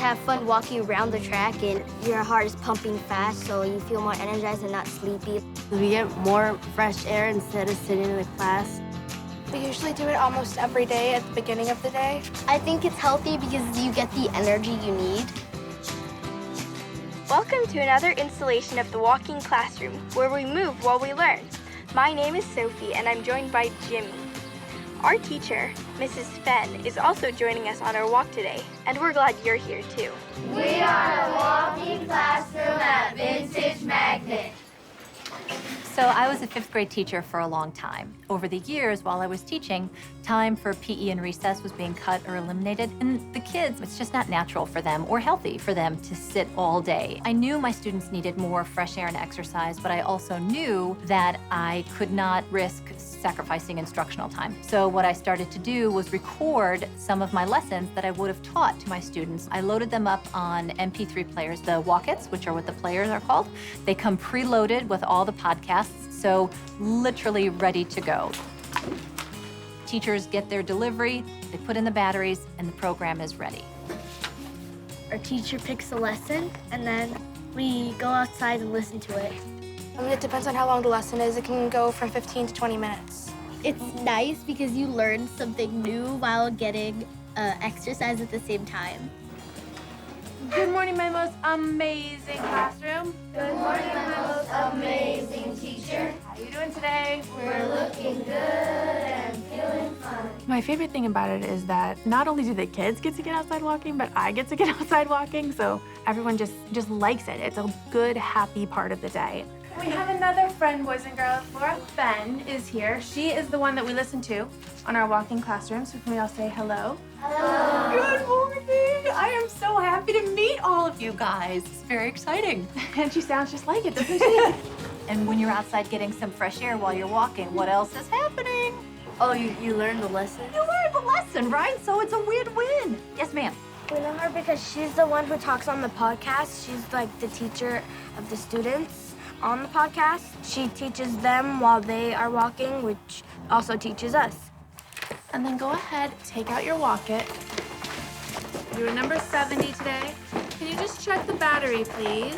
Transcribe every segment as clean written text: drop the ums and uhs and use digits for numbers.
have fun walking around the track, and your heart is pumping fast, so you feel more energized and not sleepy. We get more fresh air instead of sitting in the class. We usually do it almost every day at the beginning of the day. I think it's healthy because you get the energy you need. Welcome to another installation of the Walking Classroom, where we move while we learn. My name is Sophie, and I'm joined by Jimmy. Our teacher, Mrs. Fenn, is also joining us on our walk today, and we're glad you're here too. We are the Walking Classroom at Vintage Magnet. So I was a fifth grade teacher for a long time. Over the years, while I was teaching, time for PE and recess was being cut or eliminated. And the kids, it's just not natural for them or healthy for them to sit all day. I knew my students needed more fresh air and exercise, but I also knew that I could not risk sacrificing instructional time. So what I started to do was record some of my lessons that I would have taught to my students. I loaded them up on MP3 players, the Walk-Its, which are what the players are called. They come preloaded with all the podcasts, so literally ready to go. Teachers get their delivery, they put in the batteries, and the program is ready. Our teacher picks a lesson, and then we go outside and listen to it. It depends on how long the lesson is. It can go from 15 to 20 minutes. It's nice because you learn something new while getting exercise at the same time. Good morning, my most amazing classroom. Good morning, my most amazing teacher. How are you doing today? We're looking good and feeling fun. My favorite thing about it is that not only do the kids get to get outside walking, but I get to get outside walking, so everyone just likes it. It's a good, happy part of the day. We have another friend, boys and girls. Laura Fenn is here. She is the one that we listen to on our walking classroom, so can we all say hello? Hello. Good morning! I am so happy to meet all of you guys. It's very exciting. And she sounds just like it, doesn't she? And when you're outside getting some fresh air while you're walking, what else is happening? Oh, you learn the lesson? You learn the lesson, right? So it's a win-win. Yes, ma'am. We know her because she's the one who talks on the podcast. She's like the teacher of the students on the podcast. She teaches them while they are walking, which also teaches us. And then go ahead, take out your Walk-It. You're number 70 today. Can you just check the battery, please?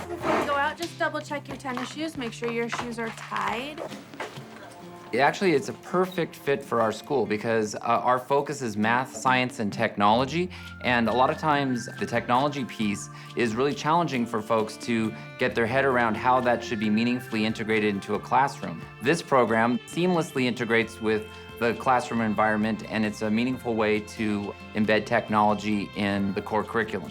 Before we go out, just double check your tennis shoes. Make sure your shoes are tied. Actually, it's a perfect fit for our school because our focus is math, science, and technology. And a lot of times, the technology piece is really challenging for folks to get their head around how that should be meaningfully integrated into a classroom. This program seamlessly integrates with the classroom environment, and it's a meaningful way to embed technology in the core curriculum.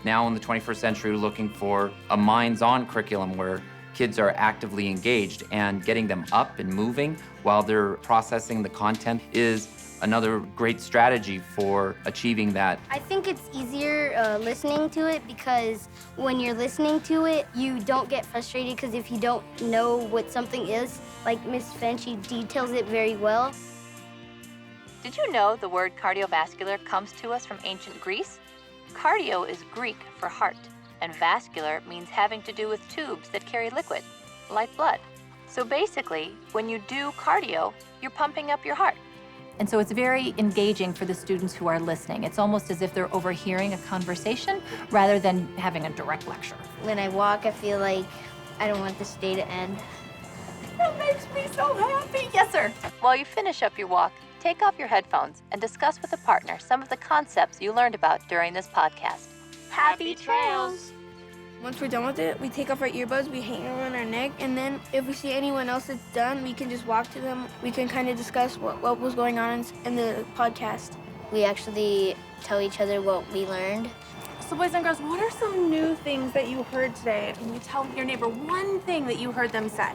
Now in the 21st century, we're looking for a minds-on curriculum where kids are actively engaged, and getting them up and moving while they're processing the content is another great strategy for achieving that. I think it's easier listening to it because when you're listening to it, you don't get frustrated because if you don't know what something is, like Miss Fenn, she details it very well. Did you know the word cardiovascular comes to us from ancient Greece? Cardio is Greek for heart, and vascular means having to do with tubes that carry liquid, like blood. So basically, when you do cardio, you're pumping up your heart. And so it's very engaging for the students who are listening. It's almost as if they're overhearing a conversation rather than having a direct lecture. When I walk, I feel like I don't want this day to end. That makes me so happy. Yes, sir. While you finish up your walk, take off your headphones and discuss with a partner some of the concepts you learned about during this podcast. Happy trails! Once we're done with it, we take off our earbuds, we hang them on our neck, and then if we see anyone else that's done, we can just walk to them. We can kind of discuss what was going on in the podcast. We actually tell each other what we learned. So boys and girls, what are some new things that you heard today? Can you tell your neighbor one thing that you heard them say?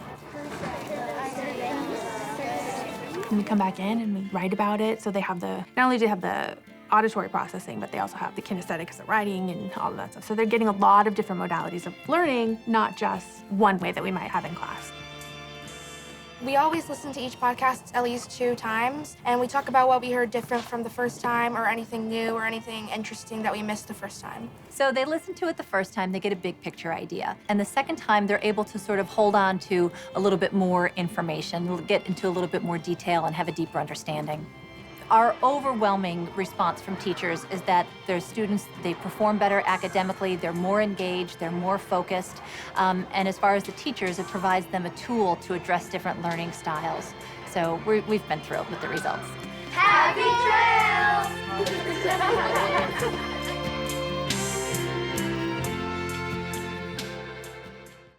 And we come back in and we write about it. So they have not only do they have the auditory processing, but they also have the kinesthetic because of writing and all of that stuff. So they're getting a lot of different modalities of learning, not just one way that we might have in class. We always listen to each podcast at least 2 times, and we talk about what we heard different from the first time or anything new or anything interesting that we missed the first time. So they listen to it the first time, they get a big picture idea. And the second time, they're able to sort of hold on to a little bit more information, get into a little bit more detail and have a deeper understanding. Our overwhelming response from teachers is that their students, they perform better academically, they're more engaged, they're more focused. And as far as the teachers, it provides them a tool to address different learning styles. So we've been thrilled with the results. Happy trails!